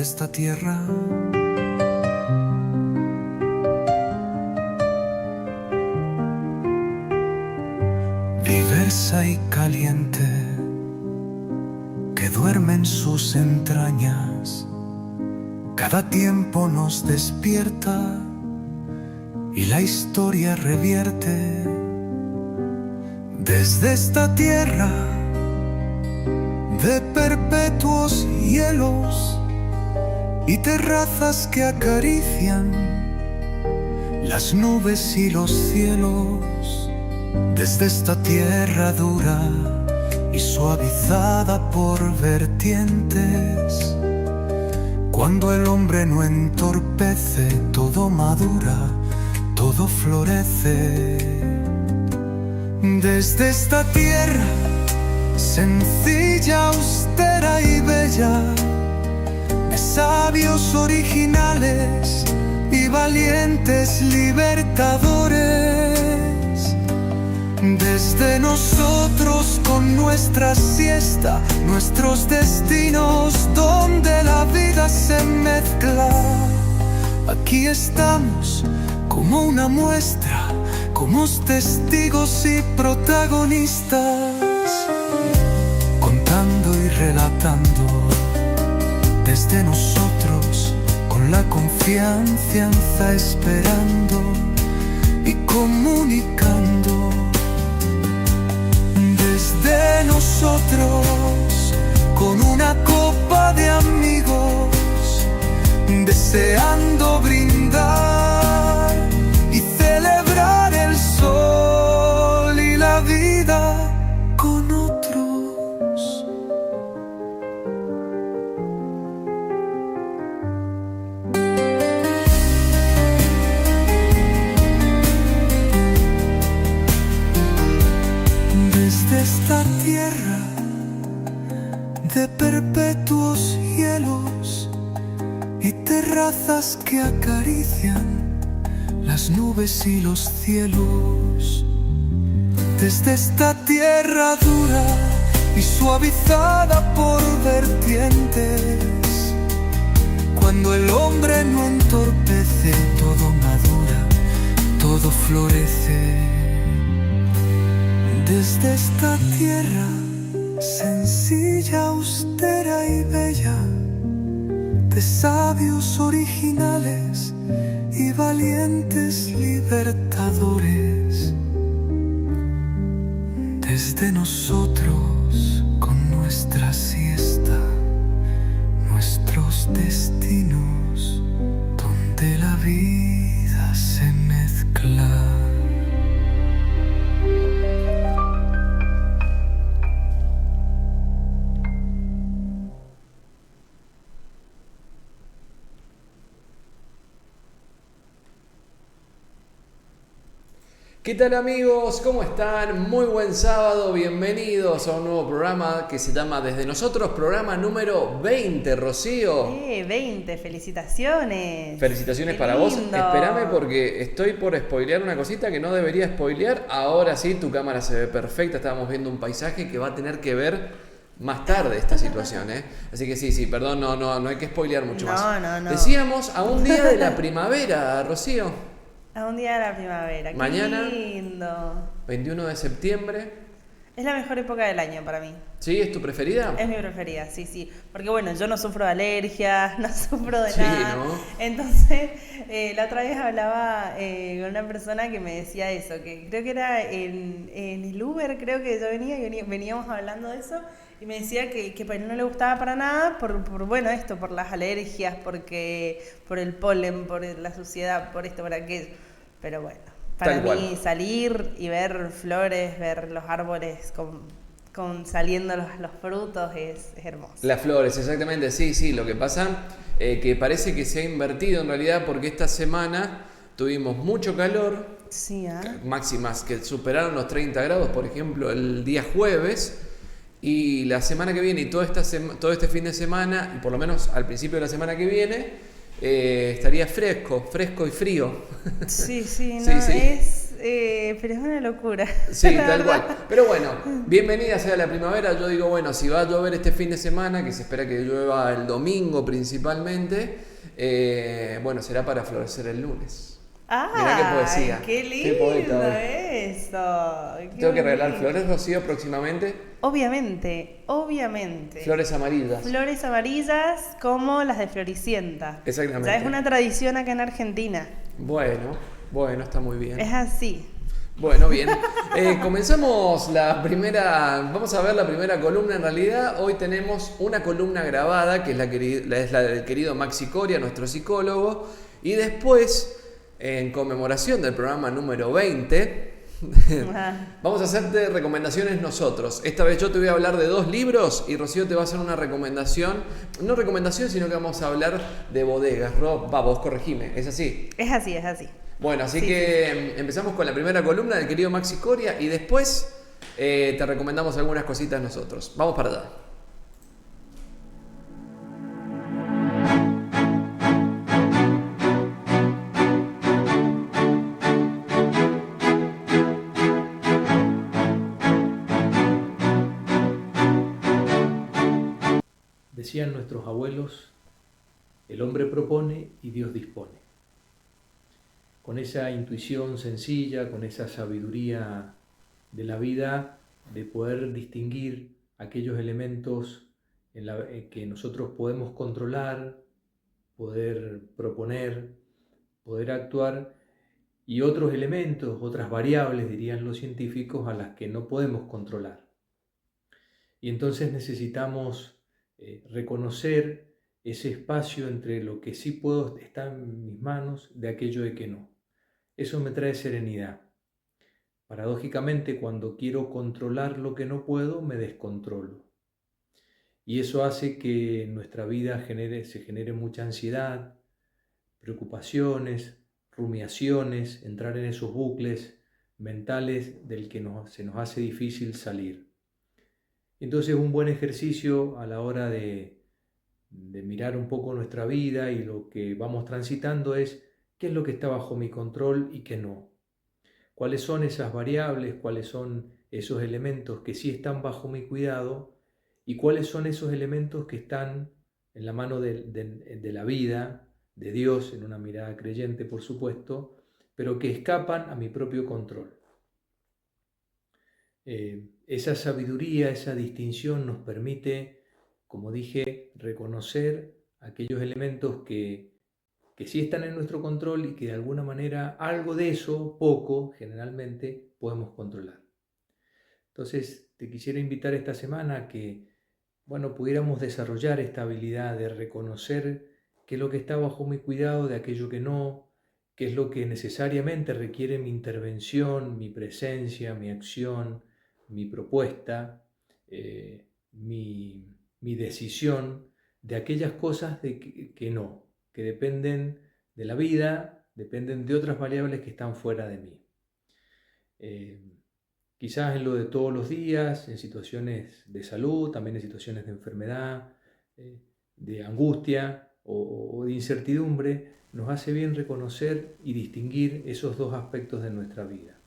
esta tierra. Diversa y caliente, que duerme en sus entrañas, cada tiempo nos despierta y la historia revierte. Desde esta tierra de perpetuos hielos y terrazas que acarician las nubes y los cielos, desde esta tierra dura y suavizada por vertientes, cuando el hombre no entorpece, todo madura, todo florece. Desde esta tierra sencilla, austera y bella, de sabios originales y valientes libertadores, desde nosotros con nuestra siesta, nuestros destinos donde la vida se mezcla, aquí estamos como una muestra, como testigos y protagonistas, contando y relatando desde nosotros, con la confianza esperando y comunicando. Desde nosotros, con una copa de amigos, deseando brindar y celebrar el sol y la vida con otros. Desde esta tierra de perpetuos hielos y terrazas que acarician las nubes y los cielos, desde esta tierra dura y suavizada por vertientes, cuando el hombre no entorpece, todo madura, todo florece. Desde esta tierra sencilla, austera y bella, de sabios originales y valientes libertadores, desde nosotros con nuestra siesta, nuestros destinos, donde la vida se mezcla. ¿Qué tal amigos? ¿Cómo están? Muy buen sábado, bienvenidos a un nuevo programa que se llama Desde Nosotros, programa número 20, Rocío. 20, felicitaciones. Felicitaciones Qué para vos. lindo. Espérame porque estoy por spoilear una cosita que no debería spoilear. Ahora sí, tu cámara se ve perfecta, estábamos viendo un paisaje que va a tener que ver más tarde esta situación, ¿eh? Así que sí, perdón, no hay que spoilear mucho más. No. Decíamos a un día de la primavera, Rocío. A un día de la primavera. Qué Mañana, lindo. 21 de septiembre. Es la mejor época del año para mí. ¿Sí? ¿Es tu preferida? Es mi preferida, sí. Porque bueno, yo no sufro de alergias, no sufro de Sí, nada. ¿no? Entonces, la otra vez hablaba con una persona que me decía eso, que creo que era en el Uber, creo que yo veníamos hablando de eso, y me decía que para él no le gustaba para nada por bueno, esto, por las alergias, por el polen, por la suciedad, por esto, por aquello. Pero bueno, para mí salir y ver flores, ver los árboles con saliendo los frutos es hermoso. Las flores, exactamente, sí. Lo que pasa que parece que se ha invertido en realidad porque esta semana tuvimos mucho calor, sí, máximas que superaron los 30 grados, por ejemplo, el día jueves. Y la semana que viene y todo este fin de semana, y por lo menos al principio de la semana que viene, estaría fresco y frío. Sí, Sí. Es pero es una locura. Sí, La tal verdad. cual. Pero bueno, bienvenida sea la primavera. Yo digo, bueno, si va a llover este fin de semana, que se espera que llueva el domingo principalmente, bueno, será para florecer el lunes. Mirá qué poesía. Qué Qué poeta lindo hoy. eso. Qué Tengo que regalar bonito. flores, Rocío, próximamente. Obviamente, obviamente. Flores amarillas. Flores amarillas como las de Floricienta. Exactamente. Ya es una tradición acá en Argentina. Bueno, está muy bien. Es así. Bueno, bien. Comenzamos la primera, vamos a ver la primera columna. En realidad, hoy tenemos una columna grabada, que es la del querido Maxi Coria, nuestro psicólogo. Y después, en conmemoración del programa número 20, Ajá. vamos a hacerte recomendaciones nosotros. Esta vez yo te voy a hablar de 2 libros y Rocío te va a hacer una recomendación. No recomendación, sino que vamos a hablar de bodegas. Vos corregime, ¿es así? Es así, es así. Bueno, así Sí, que empezamos con la primera columna del querido Maxi Coria y después te recomendamos algunas cositas nosotros. Vamos para allá. Decían nuestros abuelos, el hombre propone y Dios dispone. Con esa intuición sencilla, con esa sabiduría de la vida, de poder distinguir aquellos elementos que nosotros podemos controlar, poder proponer, poder actuar, y otros elementos, otras variables, dirían los científicos, a las que no podemos controlar. Y entonces necesitamos reconocer ese espacio entre lo que sí puedo, está en mis manos, de aquello de que no. Eso me trae serenidad. Paradójicamente, cuando quiero controlar lo que no puedo, me descontrolo. Y eso hace que en nuestra vida se genere mucha ansiedad, preocupaciones, rumiaciones, entrar en esos bucles mentales del que se nos hace difícil salir. Entonces, un buen ejercicio a la hora de mirar un poco nuestra vida y lo que vamos transitando es qué es lo que está bajo mi control y qué no. ¿Cuáles son esas variables? ¿Cuáles son esos elementos que sí están bajo mi cuidado? ¿Y cuáles son esos elementos que están en la mano de la vida, de Dios, en una mirada creyente, por supuesto, pero que escapan a mi propio control? Esa sabiduría, esa distinción nos permite, como dije, reconocer aquellos elementos que sí están en nuestro control y que de alguna manera algo de eso, poco, generalmente, podemos controlar. Entonces, te quisiera invitar esta semana a que, pudiéramos desarrollar esta habilidad de reconocer qué es lo que está bajo mi cuidado, de aquello que no, qué es lo que necesariamente requiere mi intervención, mi presencia, mi acción, mi propuesta, mi decisión, de aquellas cosas que no, que dependen de la vida, dependen de otras variables que están fuera de mí. Quizás en lo de todos los días, en situaciones de salud, también en situaciones de enfermedad, de angustia o de incertidumbre, nos hace bien reconocer y distinguir esos 2 aspectos de nuestra vida,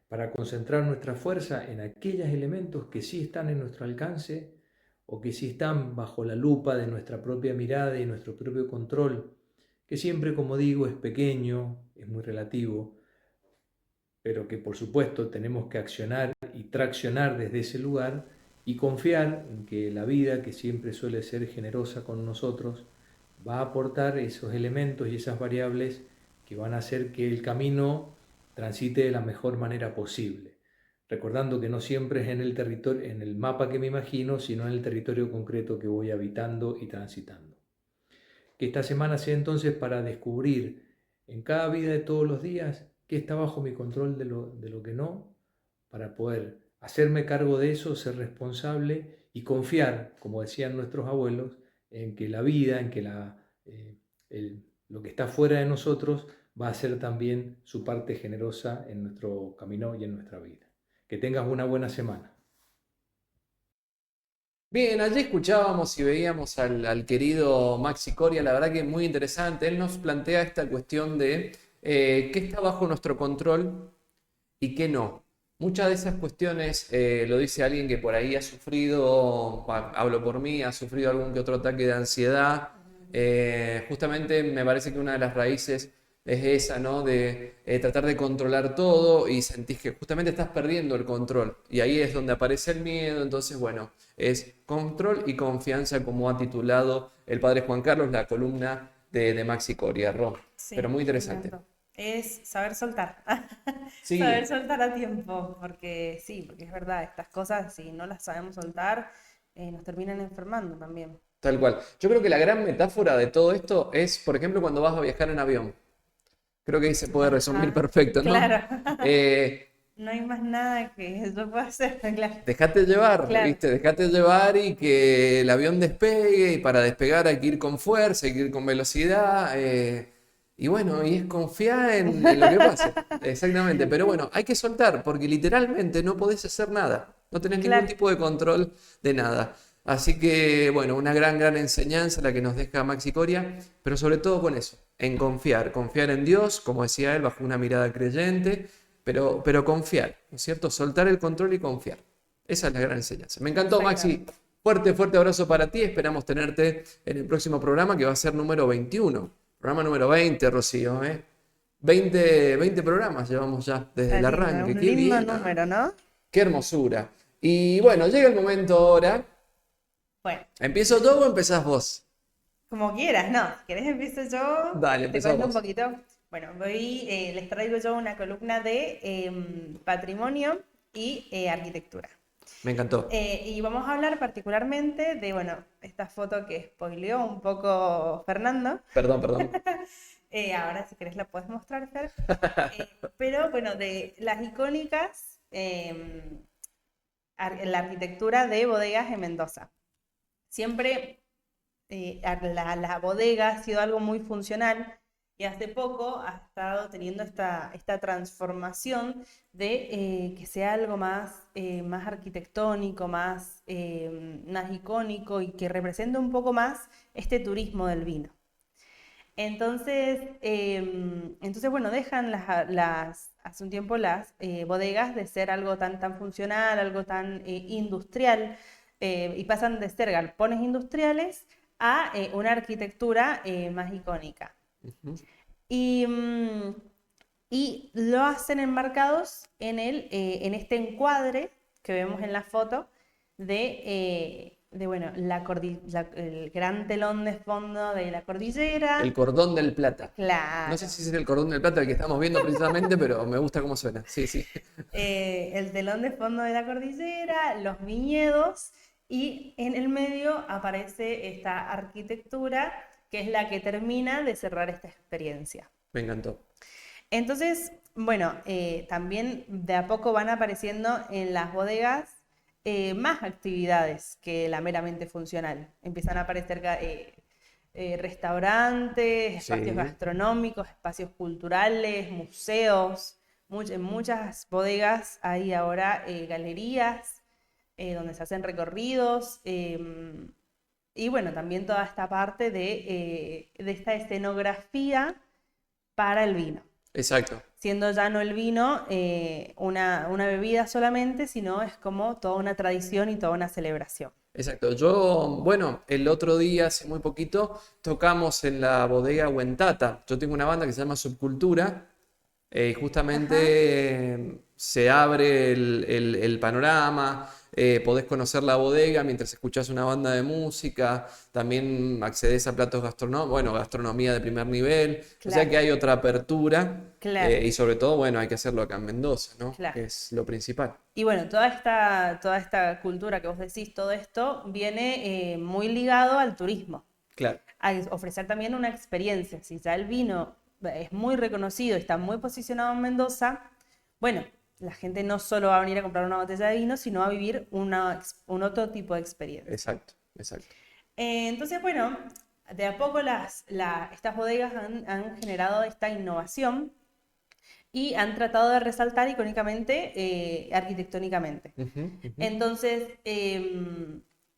para concentrar nuestra fuerza en aquellos elementos que sí están en nuestro alcance o que sí están bajo la lupa de nuestra propia mirada y nuestro propio control, que siempre, como digo, es pequeño, es muy relativo, pero que por supuesto tenemos que accionar y traccionar desde ese lugar y confiar en que la vida, que siempre suele ser generosa con nosotros, va a aportar esos elementos y esas variables que van a hacer que el camino transite de la mejor manera posible. Recordando que no siempre es en el territorio, en el mapa que me imagino, sino en el territorio concreto que voy habitando y transitando. Que esta semana sea entonces para descubrir en cada vida de todos los días qué está bajo mi control de lo que no, para poder hacerme cargo de eso, ser responsable y confiar, como decían nuestros abuelos, en que la vida, en que lo que está fuera de nosotros va a ser también su parte generosa en nuestro camino y en nuestra vida. Que tengas una buena semana. Bien, allí escuchábamos y veíamos al querido Maxi Coria, la verdad que muy interesante. Él nos plantea esta cuestión de qué está bajo nuestro control y qué no. Muchas de esas cuestiones, lo dice alguien que por ahí ha sufrido, hablo por mí, ha sufrido algún que otro ataque de ansiedad. Justamente me parece que una de las raíces es esa, ¿no? De tratar de controlar todo y sentís que justamente estás perdiendo el control. Y ahí es donde aparece el miedo. Entonces, bueno, es control y confianza, como ha titulado el padre Juan Carlos, la columna de Maxi Coria, Ro. Pero Sí, muy me interesante. encantó. Es saber soltar. Saber Sí, soltar a tiempo, porque sí, porque es verdad, estas cosas, si no las sabemos soltar, nos terminan enfermando también. tal cual. Yo creo que la gran metáfora de todo esto es, por ejemplo, cuando vas a viajar en avión. Creo que ahí se puede resumir Ajá, perfecto, ¿no? claro. Eh, No hay más nada que yo pueda hacer, claro. Dejate llevar, Claro, ¿viste? Dejate llevar y que el avión despegue y para despegar hay que ir con fuerza, hay que ir con velocidad. Y bueno, y es confiar en lo que pase. Exactamente. Pero bueno, hay que soltar porque literalmente no podés hacer nada. No tenés ningún claro, tipo de control de nada. Así que bueno, una gran, gran enseñanza la que nos deja Maxi Coria, pero sobre todo con eso, en confiar. Confiar en Dios, como decía él, bajo una mirada creyente, pero confiar, ¿no es cierto? Soltar el control y confiar. Esa es la gran enseñanza. Me encantó, Maxi. exactamente. Fuerte, fuerte abrazo para ti. Esperamos tenerte en el próximo programa que va a ser número 21. Programa número 20, Rocío, ¿eh? 20 programas llevamos ya desde Está el lindo, es arranque. un Qué lindo bien, ¿ah? número, ¿no? Qué hermosura. Y bueno, llega el momento ahora. Bueno, ¿Empiezo yo o empezás vos? como quieras, no. Si querés empiezo yo, Dale, te empezá cuento un vos. poquito. Bueno, les traigo yo una columna de patrimonio y arquitectura. Me encantó. Y vamos a hablar particularmente de, bueno, esta foto que spoileó un poco Fernando. Perdón, perdón. Ahora, si querés, la puedes mostrar, Fer. Pero bueno, de las icónicas, la arquitectura de bodegas en Mendoza. Siempre la bodega ha sido algo muy funcional y hace poco ha estado teniendo esta transformación de que sea algo más arquitectónico, más icónico y que represente un poco más este turismo del vino. Entonces bueno, dejan hace un tiempo las bodegas de ser algo tan funcional, algo tan industrial, y pasan de ser galpones industriales a una arquitectura más icónica. Ujú. Y, mm, y lo hacen enmarcados en este encuadre que vemos en la foto de bueno, el gran telón de fondo de la El cordillera. cordón del plata. No sé Claro. si es el cordón del plata el que estamos viendo precisamente, pero me gusta cómo suena. Sí, sí. El telón de fondo de la cordillera, los viñedos, y en el medio aparece esta arquitectura que es la que termina de cerrar esta experiencia. Me encantó. Entonces, bueno, también de a poco van apareciendo en las bodegas más actividades que la meramente funcional. Empiezan a aparecer restaurantes, espacios Sí. gastronómicos, espacios culturales, museos. En muchas bodegas hay ahora galerías donde se hacen recorridos. Y bueno, también toda esta parte de esta escenografía para el vino, Exacto. siendo ya no el vino una bebida solamente, sino es como toda una tradición y toda una celebración. Exacto. Yo, bueno, el otro día, hace muy poquito, tocamos en la bodega Huentata. Yo tengo una banda que se llama Subcultura. Y Ajá, justamente se abre el panorama, podés conocer la bodega mientras escuchás una banda de música, también accedes a platos gastronómicos, bueno, gastronomía de primer nivel, o sea claro, que hay otra apertura claro, y sobre todo, bueno, hay que hacerlo acá en Mendoza, ¿no? claro. Que es lo principal. Y bueno, toda esta cultura que vos decís, todo esto viene muy ligado al turismo, Claro, a ofrecer también una experiencia. Si ya el vino es muy reconocido, está muy posicionado en Mendoza, bueno, la gente no solo va a venir a comprar una botella de vino, sino a vivir un otro tipo de experiencia. exacto, exacto. Entonces, bueno, de a poco estas bodegas han generado esta innovación y han tratado de resaltar icónicamente, arquitectónicamente. Ujú, ujú. Entonces,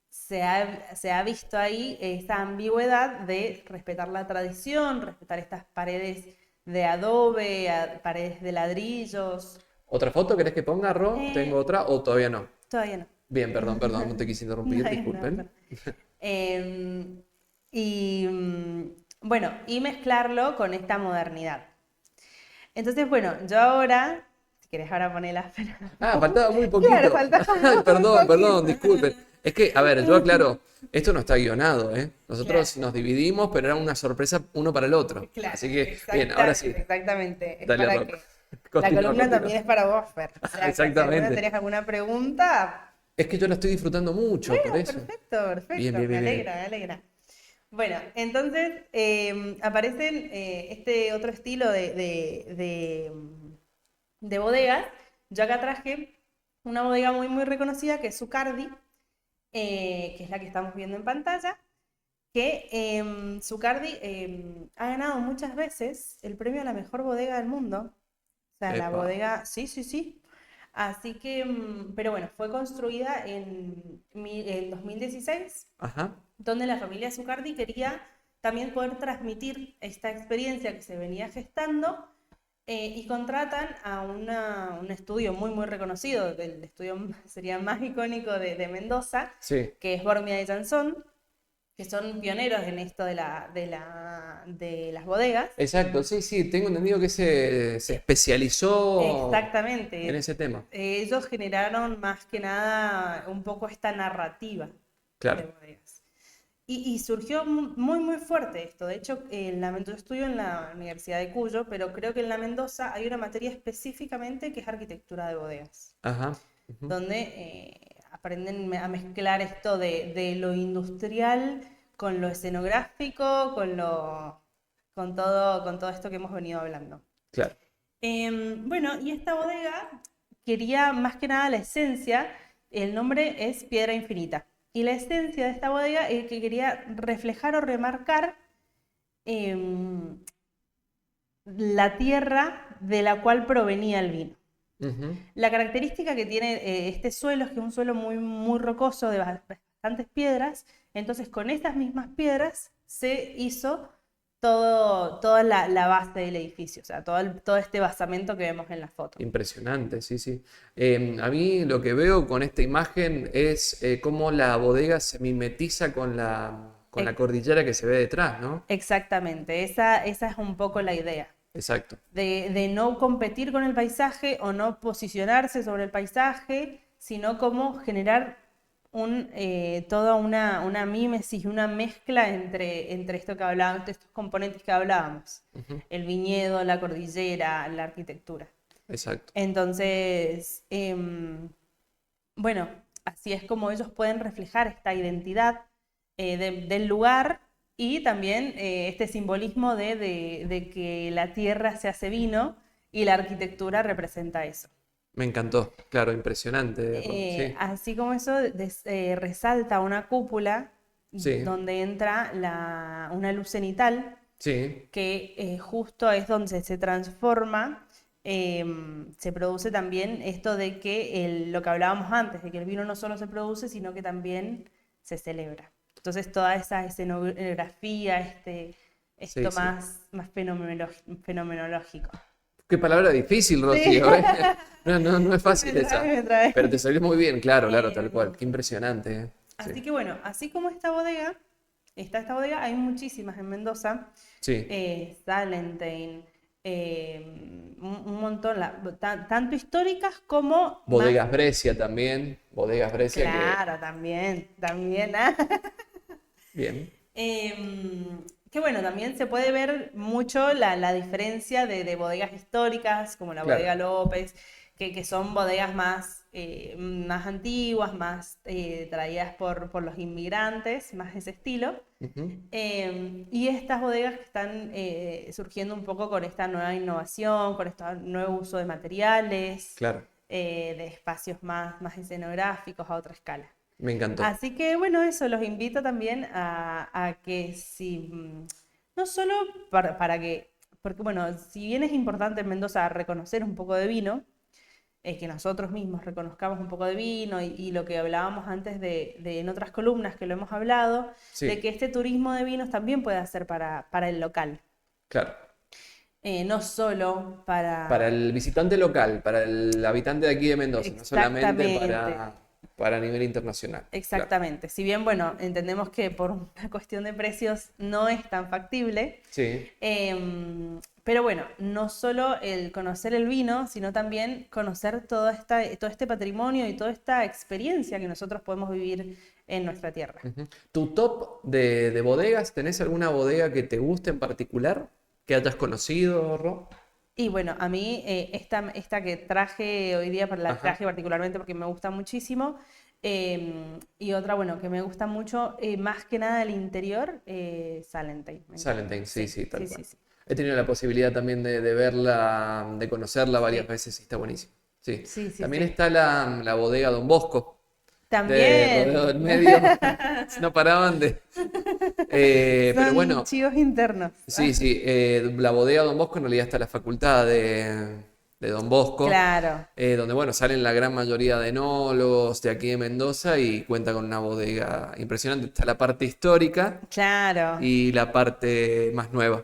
se ha visto ahí esta ambigüedad de respetar la tradición, respetar estas paredes de adobe, paredes de ladrillos, ¿Otra foto querés que ponga, Ro? Eh, ¿Tengo otra o todavía no? Todavía no. Bien, perdón, no te quise interrumpir, No, disculpen. Em, bueno, y mezclarlo con esta modernidad. Entonces, bueno, yo ahora, si querés ahora ponerla, Ah, faltaba muy claro, poquito. faltaba Ay, muy perdón, poquito. disculpen. Es que, a ver, yo aclaro, esto no está guionado, ¿eh? Nosotros Claro. nos dividimos, pero era una sorpresa uno para el otro. Claro, Así que, bien, ahora sí. exactamente. Es Dale, para Ro. que la Continúa, columna continúa. también es para vos, Fer. O sea, que si alguna Exactamente. tenés alguna pregunta, Es que yo la estoy disfrutando mucho, por bueno, eso. perfecto, Bien, perfecto. bien, Me bien, bien. alegra, me alegra. Bueno, entonces aparecen este otro estilo de bodegas. Yo acá traje una bodega muy, muy reconocida que es Zucardi, que es la que estamos viendo en pantalla, que Zucardi ha ganado muchas veces el premio a la mejor bodega del mundo. O sea, la Epa. bodega, sí, sí, sí. Así que, pero bueno, fue construida en 2016, Ajá. donde la familia Zucardi quería también poder transmitir esta experiencia que se venía gestando y contratan a un estudio muy, muy reconocido, el estudio sería más icónico de Mendoza, Sí. que es Bormia de Jansón, que son pioneros en esto de las bodegas. Exacto, sí, sí, tengo entendido que se especializó en Exactamente. ese tema. Ellos generaron más que nada un poco esta narrativa de Claro. bodegas. Y surgió muy, muy fuerte esto. De hecho, yo estudio en la Universidad de Cuyo, pero creo que en la Mendoza hay una materia específicamente que es arquitectura de bodegas, Ajá. Ujú. donde aprenden a mezclar esto de lo industrial con lo escenográfico, con todo esto que hemos venido hablando. Claro. Bueno, y esta bodega quería más que nada la esencia, el nombre es Piedra Infinita, y la esencia de esta bodega es que quería reflejar o remarcar em, la tierra de la cual provenía el vino. Ujú. La característica que tiene este suelo es que es un suelo muy, muy rocoso de bastantes piedras, entonces con estas mismas piedras se hizo toda la base del edificio, o sea, todo este basamento que vemos en la foto. Impresionante, sí, sí. A mí lo que veo con esta imagen es cómo la bodega se mimetiza con la Ex- cordillera que se ve detrás, ¿no? Exactamente, esa es un poco la idea. Exacto. De no competir con el paisaje o no posicionarse sobre el paisaje, sino como generar toda una mímesis, una mezcla entre esto que hablábamos, entre estos componentes que hablábamos, Ujú. el viñedo, la cordillera, la arquitectura. Exacto. Entonces, bueno, así es como ellos pueden reflejar esta identidad del lugar y también este simbolismo de que la tierra se hace vino y la arquitectura representa eso. Me encantó. Claro, impresionante, Ro. Sí, Así como eso resalta una cúpula sí, donde entra una luz cenital sí. que justo es donde se transforma, se produce también esto de que lo que hablábamos antes, de que el vino no solo se produce, sino que también se celebra. Entonces toda esa escenografía, Sí, esto sí. más fenomenológico. Qué palabra difícil, Sí. Rocío, ¿eh? No es Me fácil trae, esa. me trae. Pero te salió muy bien, claro, claro, tal Em, cual. Qué impresionante, ¿eh? Sí. Así que bueno, así como esta bodega, esta bodega, hay muchísimas en Mendoza, Sí. Salentine, un montón, tanto históricas como más, Bodegas Brescia también. Bodegas Brescia que. claro, también, ¿ah? Bien. Que bueno, también se puede ver mucho la diferencia de bodegas históricas, como la Claro. bodega López, que son bodegas más antiguas, más traídas por los inmigrantes, más ese estilo. Ujú. Y estas bodegas que están surgiendo un poco con esta nueva innovación, con este nuevo uso de materiales, Claro. de espacios más escenográficos a otra escala. Me encantó. Así que bueno, eso, los invito también a que si, no solo para que, porque bueno, si bien es importante en Mendoza reconocer un poco de vino, que nosotros mismos reconozcamos un poco de vino y lo que hablábamos antes en otras columnas que lo hemos hablado, de Sí, que este turismo de vinos también puede ser para el local. claro. no solo Para el visitante local, para el habitante de aquí de Mendoza, no solamente Exactamente. para nivel internacional. Claro. Exactamente. Si bien, bueno, entendemos que por una cuestión de precios no es tan factible, Sí, pero bueno, no solo el conocer el vino, sino también conocer todo este patrimonio y toda esta experiencia que nosotros podemos vivir en nuestra tierra. ujú. ¿Tu top de bodegas? ¿Tenés alguna bodega que te guste en particular? ¿Que hayas conocido, Ro? Y bueno, a mí esta que traje hoy día, la Ajá. traje particularmente porque me gusta muchísimo. Y otra, bueno, que me gusta mucho, más que nada el interior, Salentine. Me encanta. Salentine, sí, Sí, sí, tal sí, cual. sí, sí. He tenido la posibilidad también de verla, de conocerla varias Sí, veces y está buenísimo. Sí. sí, sí, También sí. está la bodega Don Bosco, de Rodeo del También. Medio. No paraban de. Pero Son bueno, chivos internos. sí, sí. La bodega Don Bosco en realidad está en la facultad de Don Bosco, Claro, donde bueno, salen la gran mayoría de enólogos de aquí de Mendoza y cuenta con una bodega impresionante. Está la parte histórica claro. y la parte más nueva.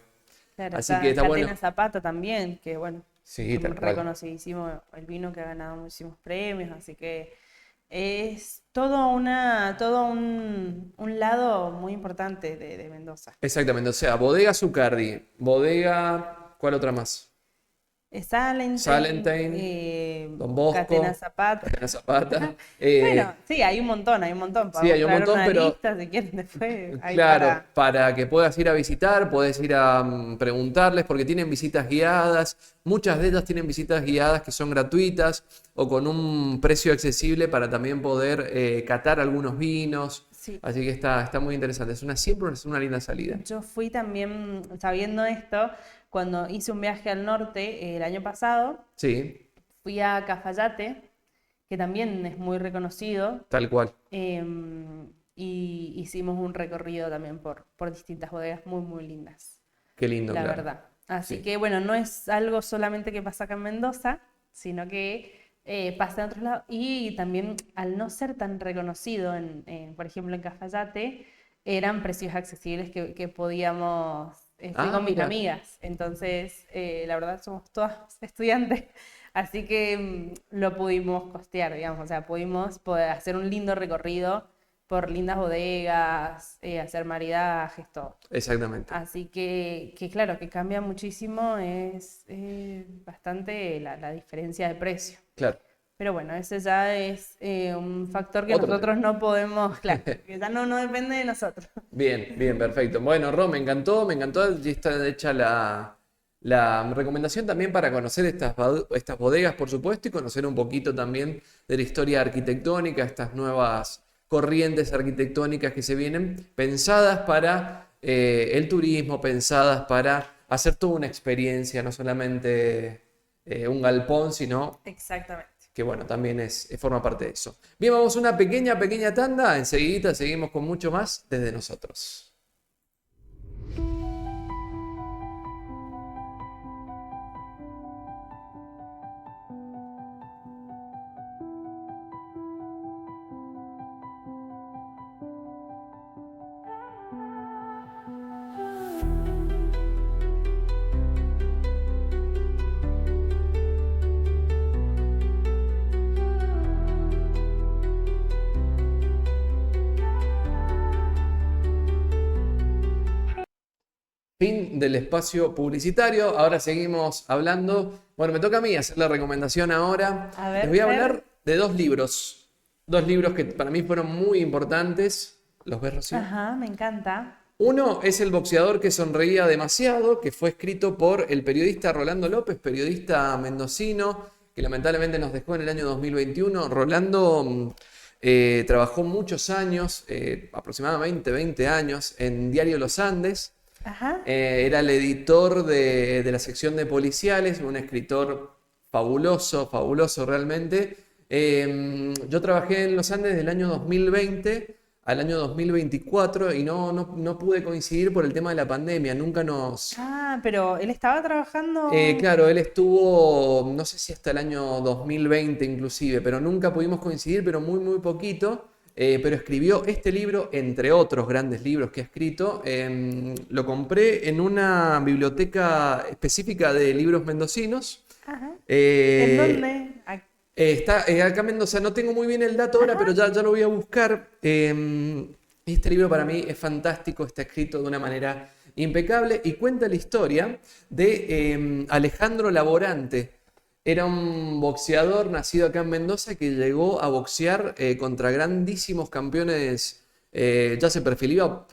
Claro, Así que está está bueno. Catena Zapata también, que bueno, Sí, tal cual. reconocidísimo el vino que ha ganado muchísimos premios, así que es todo un lado muy importante de Mendoza. Exactamente, o sea, bodega Zucardi, bodega, ¿cuál otra más? Salentine, Salentine, Don Catena Bosco, Zapata. Catena Zapata. Bueno, sí, hay un montón. Sí, Podemos hay un traer montón, una pero lista si quieren después, ahí claro, para... para que puedas ir a visitar, puedes ir a preguntarles, porque tienen visitas guiadas. Muchas de ellas tienen visitas guiadas que son gratuitas o con un precio accesible para también poder catar algunos vinos. Sí, Así que está muy interesante. Siempre es una linda salida. yo fui también, sabiendo esto, cuando hice un viaje al norte el año pasado, Sí, fui a Cafayate, que también es muy reconocido, tal cual. y hicimos un recorrido también por distintas bodegas muy, muy lindas, Qué lindo, la claro. verdad. Así Sí. que bueno, no es algo solamente que pasa acá en Mendoza, sino que pasa en otros lados. Y también al no ser tan reconocido, por ejemplo, en Cafayate, eran precios accesibles que podíamos... fui Ah, con mis mira. amigas, entonces la verdad somos todas estudiantes, así que lo pudimos costear, digamos, o sea, pudimos poder hacer un lindo recorrido por lindas bodegas, hacer maridajes, todo. Exactamente. Así que claro, que cambia muchísimo, es bastante la diferencia de precio. Claro. Pero bueno, ese ya es un factor que Otro tema. nosotros no podemos, claro, que ya no depende de nosotros. Bien, bien, perfecto. Bueno, Ro, me encantó. Y está hecha la recomendación también para conocer estas bodegas, por supuesto, y conocer un poquito también de la historia arquitectónica, estas nuevas corrientes arquitectónicas que se vienen, pensadas para el turismo, pensadas para hacer toda una experiencia, no solamente un galpón, sino Exactamente. que bueno, también forma parte de eso. Bien, vamos a una pequeña tanda, enseguida seguimos con mucho más desde nosotros. Fin del espacio publicitario. Ahora seguimos hablando. Bueno, me toca a mí hacer la recomendación ahora. A Les ver, voy a Fer. hablar de dos libros. Dos libros que para mí fueron muy importantes. ¿Los ves, Rocío? Ajá, me encanta. Uno es El boxeador que sonreía demasiado, que fue escrito por el periodista Rolando López, periodista mendocino, que lamentablemente nos dejó en el año 2021. Rolando trabajó muchos años, aproximadamente 20 años, en Diario Los Andes. Ajá. Era el editor de la sección de policiales, un escritor fabuloso, fabuloso realmente. Yo trabajé en Los Andes del año 2020 al año 2024 y no pude coincidir por el tema de la pandemia. Nunca nos... Ah, pero él estaba trabajando. Claro, él estuvo, no sé si hasta el año 2020 inclusive, pero nunca pudimos coincidir, pero muy, muy poquito. pero escribió este libro, entre otros grandes libros que ha escrito. Lo compré en una biblioteca específica de libros mendocinos. Ajá. ¿En Eh, dónde? Está acá en Mendoza, no tengo muy bien el dato ahora, pero ya lo voy a buscar. Este libro para mí es fantástico, está escrito de una manera impecable y cuenta la historia de Alejandro Laborante. Era un boxeador nacido acá en Mendoza que llegó a boxear contra grandísimos campeones. Ya se perfilaba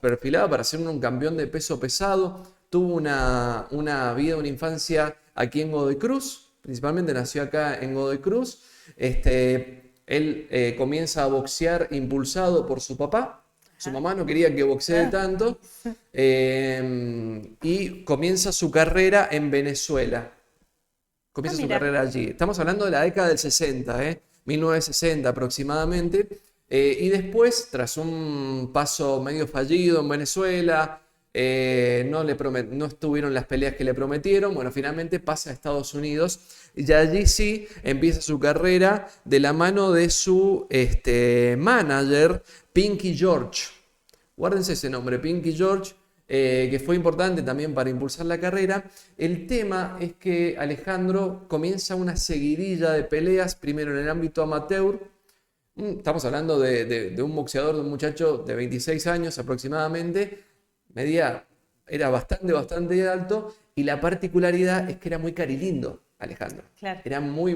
para ser un campeón de peso pesado. Tuvo una vida, una infancia aquí en Godoy Cruz. Principalmente nació acá en Godoy Cruz. Él comienza a boxear impulsado por su papá. Su mamá no quería que boxee tanto. Y comienza su carrera en Venezuela. Comienza su Mira. carrera allí. Estamos hablando de la década del 60, 1960 aproximadamente. Y después, tras un paso medio fallido en Venezuela, no estuvieron las peleas que le prometieron. Bueno, finalmente pasa a Estados Unidos y allí sí empieza su carrera de la mano de su manager, Pinky George. Guárdense ese nombre, Pinky George, que fue importante también para impulsar la carrera. El tema es que Alejandro comienza una seguidilla de peleas, primero en el ámbito amateur. Estamos hablando de un boxeador, de un muchacho de 26 años aproximadamente. Era bastante alto, y la particularidad es que era muy carilindo, Alejandro. Claro. Era muy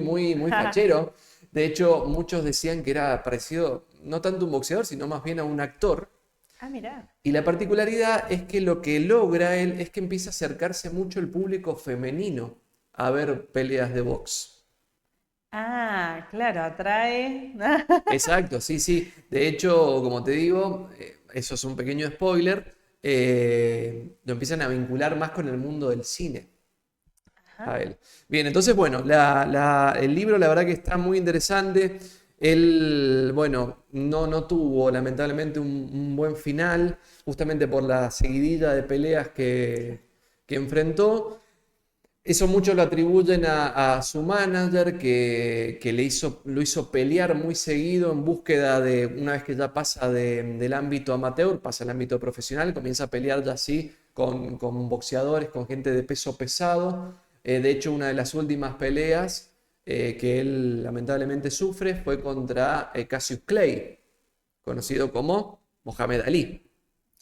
fachero. De hecho, muchos decían que era parecido, no tanto a un boxeador, sino más bien a un actor. Ah, mirá. Y la particularidad es que lo que logra él es que empieza a acercarse mucho el público femenino a ver peleas de box. Ah, claro, atrae. Exacto, sí. De hecho, como te digo, eso es un pequeño spoiler. Lo empiezan a vincular más con el mundo del cine a él. Bien, entonces, bueno, el libro la verdad que está muy interesante. Él, bueno, no tuvo lamentablemente un buen final, justamente por la seguidilla de peleas que enfrentó. Eso muchos lo atribuyen a su manager, que lo hizo pelear muy seguido en búsqueda de, una vez que ya pasa del ámbito amateur, pasa al ámbito profesional, comienza a pelear ya así con boxeadores, con gente de peso pesado. De hecho, una de las últimas peleas que él lamentablemente sufre fue contra Cassius Clay, conocido como Mohamed Ali.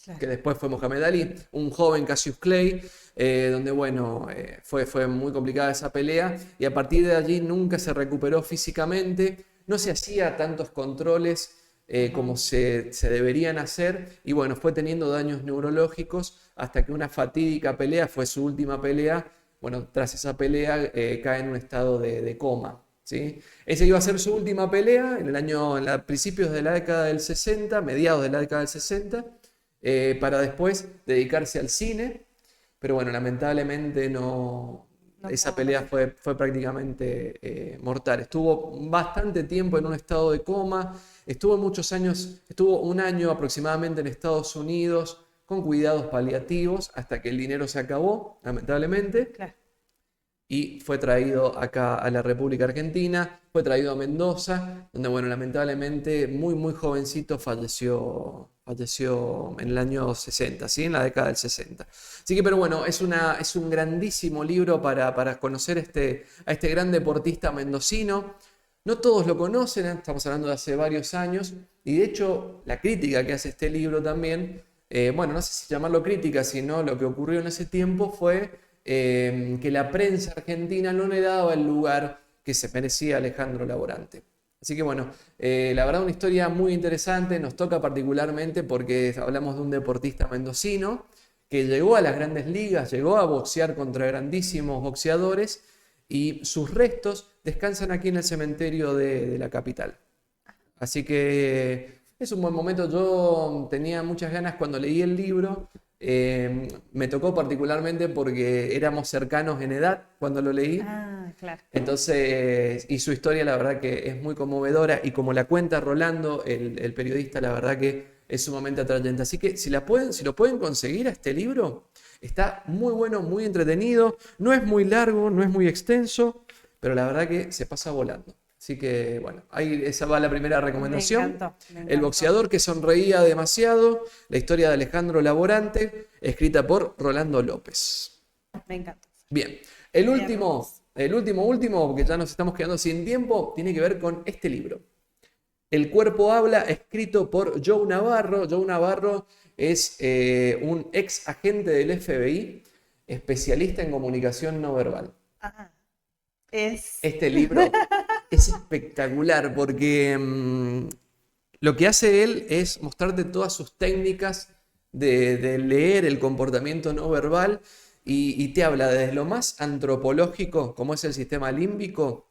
Claro. Que después fue Mohamed Ali, un joven Cassius Clay, donde bueno, fue muy complicada esa pelea, y a partir de allí nunca se recuperó físicamente, no se hacía tantos controles como se deberían hacer, y bueno, fue teniendo daños neurológicos hasta que una fatídica pelea, fue su última pelea. Bueno, tras esa pelea cae en un estado de coma, ¿sí? Esa iba a ser su última pelea a principios de la década del 60, mediados de la década del 60, para después dedicarse al cine, pero bueno, lamentablemente esa pelea fue prácticamente mortal. Estuvo bastante tiempo en un estado de coma, estuvo un año aproximadamente en Estados Unidos con cuidados paliativos hasta que el dinero se acabó, lamentablemente. Claro. Y fue traído acá a la República Argentina, fue traído a Mendoza, donde, bueno, lamentablemente muy jovencito falleció en el año 60, ¿sí? En la década del 60. Así que, pero bueno, es un grandísimo libro para conocer a este gran deportista mendocino. No todos lo conocen, estamos hablando de hace varios años, y de hecho la crítica que hace este libro también, bueno, no sé si llamarlo crítica, sino lo que ocurrió en ese tiempo fue que la prensa argentina no le daba el lugar que se merecía Alejandro Laborante. Así que bueno, la verdad una historia muy interesante, nos toca particularmente porque hablamos de un deportista mendocino que llegó a las grandes ligas, llegó a boxear contra grandísimos boxeadores, y sus restos descansan aquí en el cementerio de la capital. Así que es un buen momento. Yo tenía muchas ganas cuando leí el libro. Me tocó particularmente porque éramos cercanos en edad cuando lo leí. Ah, claro. Entonces, y su historia la verdad que es muy conmovedora, y como la cuenta Rolando, el periodista, la verdad que es sumamente atrayente. Así que si lo pueden conseguir a este libro, está muy bueno, muy entretenido, no es muy largo, no es muy extenso, pero la verdad que se pasa volando. Así que, bueno, ahí esa va la primera recomendación. Me encantó. El boxeador que sonreía demasiado, la historia de Alejandro Laborante, escrita por Rolando López. Me encanta. Bien, el último, porque ya nos estamos quedando sin tiempo, tiene que ver con este libro. El cuerpo habla, escrito por Joe Navarro. Joe Navarro es un ex agente del FBI, especialista en comunicación no verbal. Ajá. Es... Este libro es espectacular porque lo que hace él es mostrarte todas sus técnicas de leer el comportamiento no verbal y te habla desde lo más antropológico, como es el sistema límbico,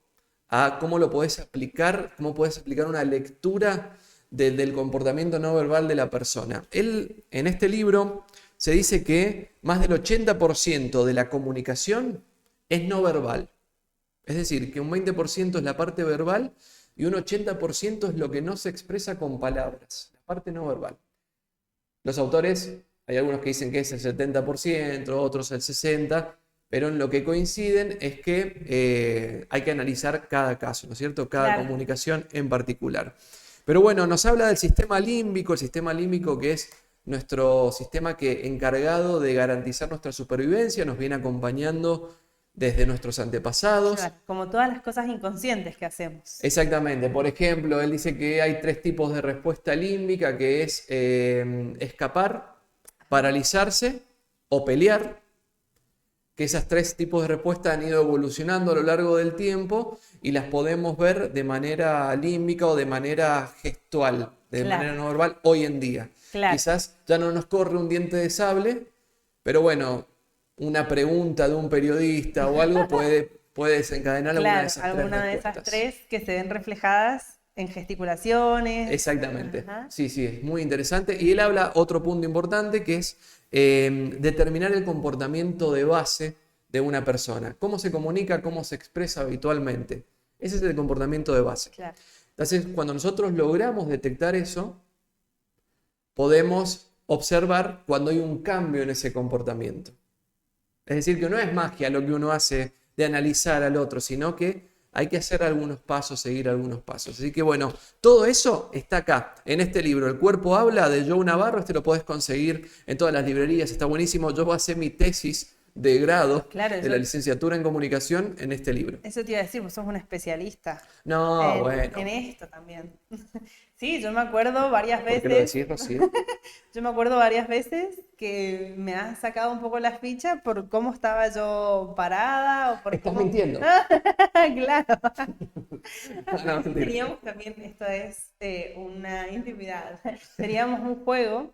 a cómo lo podés aplicar, cómo podés aplicar una lectura del comportamiento no verbal de la persona. Él, en este libro, se dice que más del 80% de la comunicación es no verbal. Es decir, que un 20% es la parte verbal y un 80% es lo que no se expresa con palabras, la parte no verbal. Los autores, hay algunos que dicen que es el 70%, otros el 60%, pero en lo que coinciden es que hay que analizar cada caso, ¿no es cierto? Cada comunicación en particular. Pero bueno, nos habla del sistema límbico, el sistema límbico que es nuestro sistema encargado de garantizar nuestra supervivencia, nos viene acompañando desde nuestros antepasados. Claro, como todas las cosas inconscientes que hacemos. Exactamente. Por ejemplo, él dice que hay 3 tipos de respuesta límbica, que es escapar, paralizarse o pelear. Que esas 3 tipos de respuesta han ido evolucionando a lo largo del tiempo y las podemos ver de manera límbica o de manera gestual, de manera no verbal hoy en día. Claro. Quizás ya no nos corre un diente de sable, pero bueno, una pregunta de un periodista o algo puede desencadenar alguna de esas 3 que se ven reflejadas en gesticulaciones. Exactamente. Ajá. Sí, es muy interesante. Y él habla otro punto importante que es determinar el comportamiento de base de una persona. Cómo se comunica, cómo se expresa habitualmente. Ese es el comportamiento de base. Claro. Entonces, cuando nosotros logramos detectar eso, podemos observar cuando hay un cambio en ese comportamiento. Es decir, que no es magia lo que uno hace de analizar al otro, sino que hay que hacer algunos pasos, seguir algunos pasos. Así que bueno, todo eso está acá, en este libro. El cuerpo habla, de Joe Navarro. Este lo podés conseguir en todas las librerías, está buenísimo. Yo hice mi tesis de grado de la licenciatura en comunicación en este libro. Eso te iba a decir, vos sos un especialista. No, bueno. En esto también. Sí, yo me acuerdo varias veces. ¿Por qué lo decís, Rocío? Yo me acuerdo varias veces que me has sacado un poco la ficha por cómo estaba yo parada o por Estás cómo... mintiendo. Claro. No, Teníamos también, esto es una intimidad. Teníamos un juego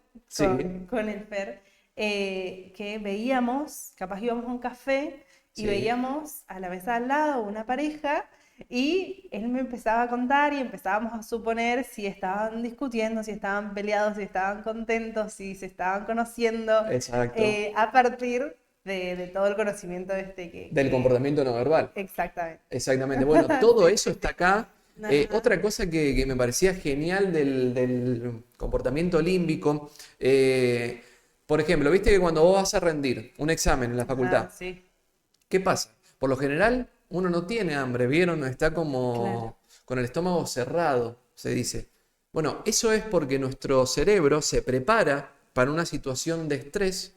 con el Fer que veíamos, capaz íbamos a un café y veíamos a la mesa al lado una pareja. Y él me empezaba a contar y empezábamos a suponer si estaban discutiendo, si estaban peleados, si estaban contentos, si se estaban conociendo. Exacto. A partir de todo el conocimiento del comportamiento no verbal. Exactamente. Exactamente. Bueno, todo eso está acá. Otra cosa que me parecía genial del comportamiento límbico, por ejemplo, viste que cuando vos vas a rendir un examen en la facultad, ¿qué pasa? Por lo general, uno no tiene hambre, ¿vieron? Está como con el estómago cerrado, se dice. Bueno, eso es porque nuestro cerebro se prepara para una situación de estrés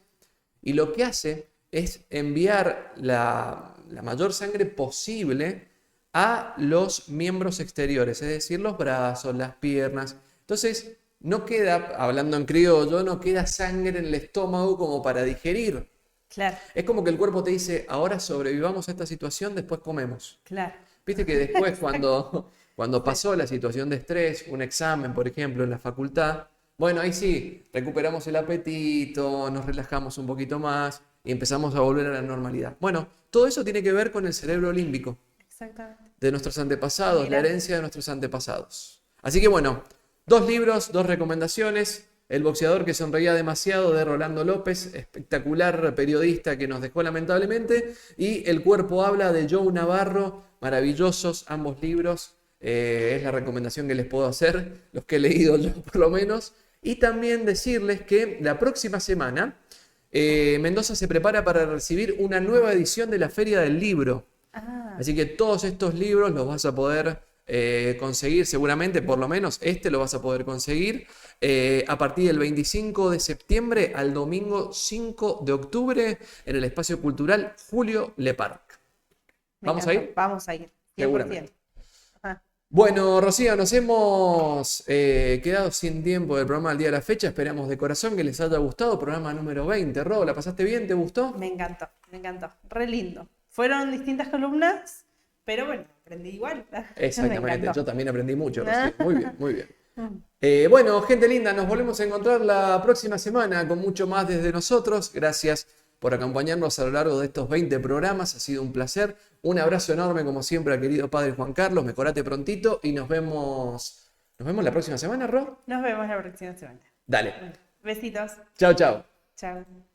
y lo que hace es enviar la mayor sangre posible a los miembros exteriores, es decir, los brazos, las piernas. Entonces, no queda, hablando en criollo, no queda sangre en el estómago como para digerir. Claro. Es como que el cuerpo te dice, ahora sobrevivamos a esta situación, después comemos. Claro. Viste que después cuando pasó la situación de estrés, un examen, por ejemplo, en la facultad, bueno, ahí sí, recuperamos el apetito, nos relajamos un poquito más y empezamos a volver a la normalidad. Bueno, todo eso tiene que ver con el cerebro límbico. Exactamente. De nuestros antepasados, la herencia de nuestros antepasados. Así que bueno, 2 libros, 2 recomendaciones. El boxeador que sonreía demasiado, de Rolando López, espectacular periodista que nos dejó lamentablemente, y El cuerpo habla, de Joe Navarro, maravillosos ambos libros, es la recomendación que les puedo hacer, los que he leído yo por lo menos, y también decirles que la próxima semana Mendoza se prepara para recibir una nueva edición de la Feria del Libro, así que todos estos libros los vas a poder conseguir seguramente, por lo menos este lo vas a poder conseguir a partir del 25 de septiembre al domingo 5 de octubre en el Espacio Cultural Julio Leparc. Me ¿Vamos a encantó. ir? Vamos a ir, 100%. Seguramente. Ajá. Bueno, Rocío, nos hemos quedado sin tiempo del programa del día de la fecha. Esperamos de corazón que les haya gustado. Programa número 20. Ro, ¿la pasaste bien? ¿Te gustó? Me encantó, me encantó. Re lindo. Fueron distintas columnas, pero bueno, aprendí igual. Me Exactamente, encantó. yo también aprendí mucho, Rocío. Muy bien, muy bien. Mm. Bueno, gente linda, nos volvemos a encontrar la próxima semana con mucho más desde nosotros. Gracias por acompañarnos a lo largo de estos 20 programas. Ha sido un placer. Un abrazo enorme, como siempre, al querido padre Juan Carlos. Mejorate prontito y nos vemos la próxima semana, Ro. Nos vemos la próxima semana. Dale. Besitos. Chao, chao. Chao.